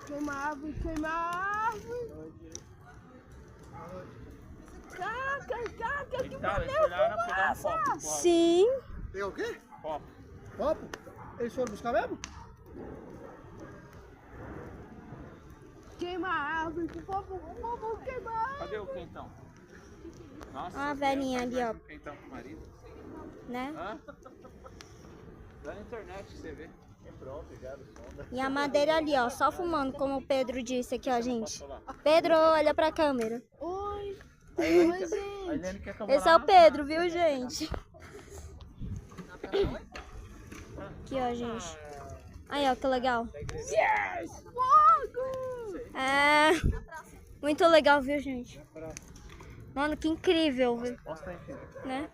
Queima a árvore, queima a árvore. Caca, que beleza. Sim. Tem o quê? Copo. Copo? Eles foram buscar mesmo? Queima a árvore, por favor, queima a árvore. Cadê o quentão? Nossa, Ó a velhinha ali, ó. Quentão pro marido. Né? Hã? Lá na internet você vê. E a madeira ali, ó, só fumando, como o Pedro disse aqui, ó, gente. Pedro, olha pra câmera. Oi. Oi, gente. A Eliane quer que eu Esse é o Pedro, viu, gente? Aqui, ó, gente. Aí, ó, que legal. Yes! Fogo! É... Muito legal, viu, gente? Mano, que incrível, viu? Mostra aí, filho. Né?